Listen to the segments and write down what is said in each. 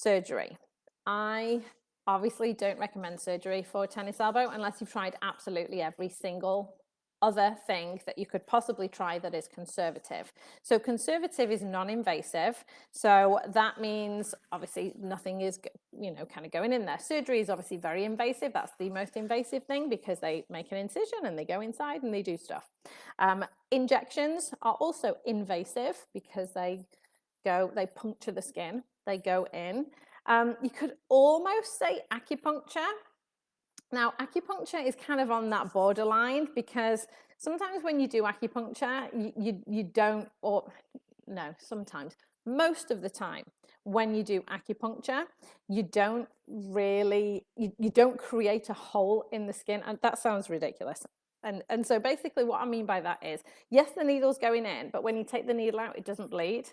surgery. I obviously don't recommend surgery for tennis elbow unless you've tried absolutely every single other thing that you could possibly try that is conservative. So conservative is non-invasive. So that means obviously nothing is, kind of going in there. Surgery is obviously very invasive. That's the most invasive thing because they make an incision and they go inside and they do stuff. Injections are also invasive because they puncture the skin, they go in. You could almost say acupuncture. Now, acupuncture is kind of on that borderline because sometimes when you do acupuncture, you don't, or no, sometimes, most of the time, when you do acupuncture, you don't really, you don't create a hole in the skin. And that sounds ridiculous. And so basically what I mean by that is, yes, the needle's going in, but when you take the needle out, it doesn't bleed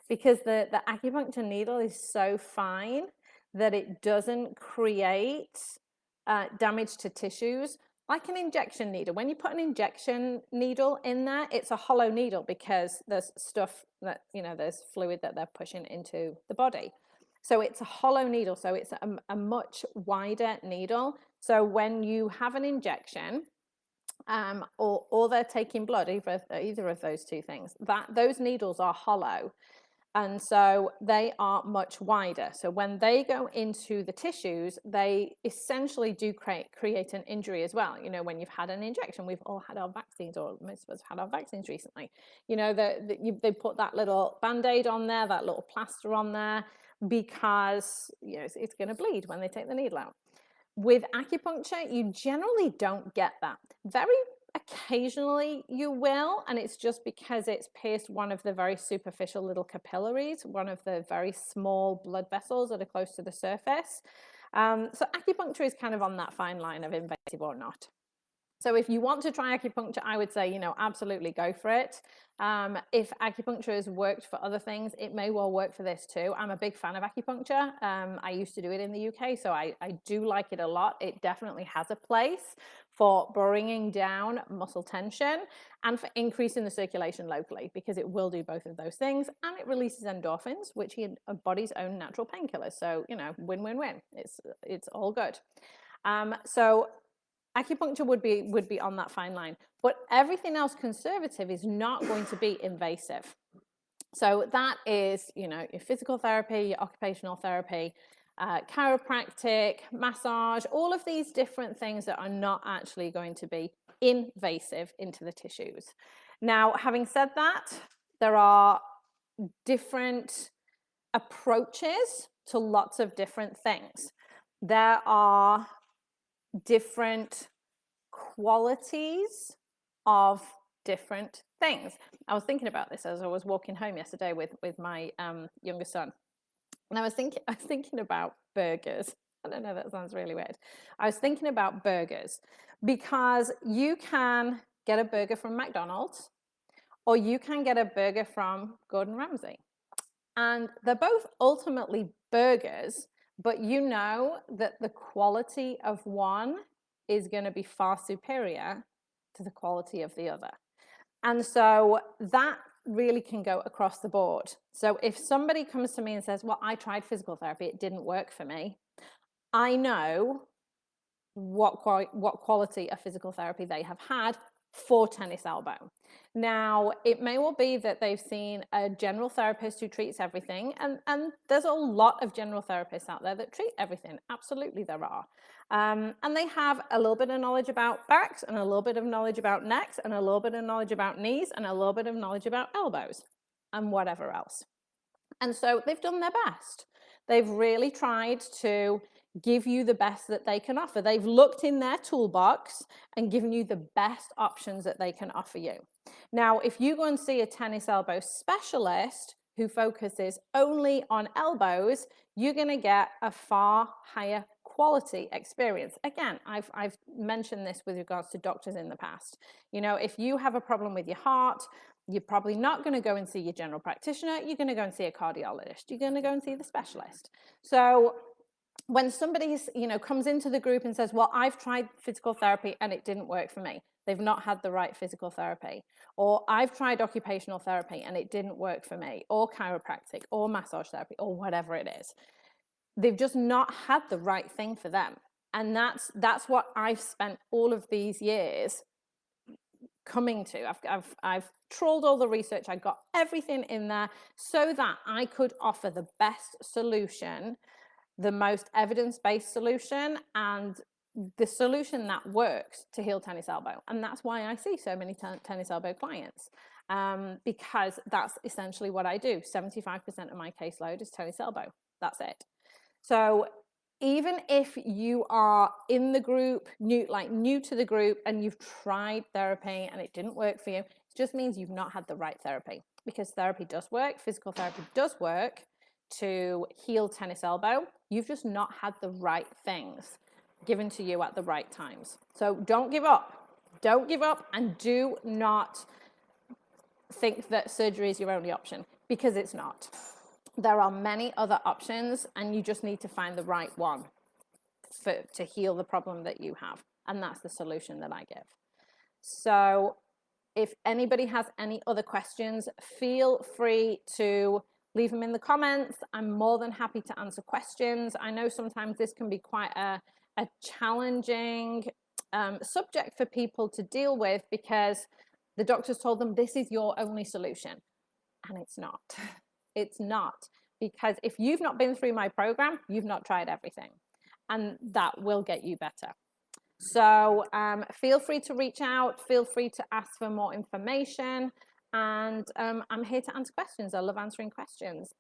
because the acupuncture needle is so fine that it doesn't create damage to tissues like an injection needle. When you put an injection needle in there, it's a hollow needle because there's stuff that, there's fluid that they're pushing into the body. So it's a hollow needle. So it's a much wider needle. So when you have an injection, or they're taking blood, either of those two things, those needles are hollow. And so they are much wider. So when they go into the tissues, they essentially do create an injury as well. When you've had an injection, we've all had our vaccines, or most of us have had our vaccines recently. They put that little Band-Aid on there, that little plaster on there, because it's going to bleed when they take the needle out. With acupuncture, you generally don't get that. Very occasionally you will, and it's just because it's pierced one of the very superficial little capillaries, one of the very small blood vessels that are close to the surface. So acupuncture is kind of on that fine line of invasive or not. So if you want to try acupuncture, I would say, absolutely go for it. If acupuncture has worked for other things, it may well work for this too. I'm a big fan of acupuncture. I used to do it in the UK, so I do like it a lot. It definitely has a place for bringing down muscle tension and for increasing the circulation locally, because it will do both of those things, and it releases endorphins, which are a body's own natural painkillers. So, win-win-win. It's all good. So acupuncture would be on that fine line, but everything else conservative is not going to be invasive. So that is, your physical therapy, your occupational therapy, chiropractic, massage, all of these different things that are not actually going to be invasive into the tissues. Now, having said that, there are different approaches to lots of different things. There are different qualities of different things. I was thinking about this as I was walking home yesterday with my younger son, and I was thinking about burgers. I don't know, that sounds really weird. I was thinking about burgers because you can get a burger from McDonald's or you can get a burger from Gordon Ramsay, and they're both ultimately burgers, but that the quality of one is going to be far superior to the quality of the other. And so that really can go across the board. So if somebody comes to me and says, well, I tried physical therapy, it didn't work for me, I know what quality of physical therapy they have had for tennis elbow. Now, it may well be that they've seen a general therapist who treats everything, and there's a lot of general therapists out there that treat everything. Absolutely, there are. And they have a little bit of knowledge about backs, and a little bit of knowledge about necks, and a little bit of knowledge about knees, and a little bit of knowledge about elbows, and whatever else. And so they've done their best. They've really tried to give you the best that they can offer. They've looked in their toolbox and given you the best options that they can offer you. Now, if you go and see a tennis elbow specialist who focuses only on elbows, you're going to get a far higher quality experience. Again, I've mentioned this with regards to doctors in the past. If you have a problem with your heart, you're probably not going to go and see your general practitioner. You're going to go and see a cardiologist. You're going to go and see the specialist. So when somebody comes into the group and says, well, I've tried physical therapy and it didn't work for me, they've not had the right physical therapy. Or I've tried occupational therapy and it didn't work for me, or chiropractic, or massage therapy, or whatever it is. they've just not had the right thing for them. And that's what I've spent all of these years coming to. I've trawled all the research, I got everything in there so that I could offer the best solution, the most evidence-based solution, and the solution that works to heal tennis elbow. And that's why I see so many tennis elbow clients, because that's essentially what I do. 75% of my caseload is tennis elbow. That's it. So even if you are in the group, new to the group, and you've tried therapy and it didn't work for you, it just means you've not had the right therapy, because therapy does work, physical therapy does work to heal tennis elbow. You've just not had the right things given to you at the right times. So don't give up. Don't give up, and do not think that surgery is your only option, because it's not. There are many other options, and you just need to find the right one to heal the problem that you have. And that's the solution that I give. So if anybody has any other questions, feel free to leave them in the comments. I'm more than happy to answer questions. I know sometimes this can be quite a challenging subject for people to deal with, because the doctors told them this is your only solution. And it's not. It's not, because if you've not been through my program, you've not tried everything, and that will get you better. So feel free to reach out, feel free to ask for more information, and I'm here to answer questions. I love answering questions.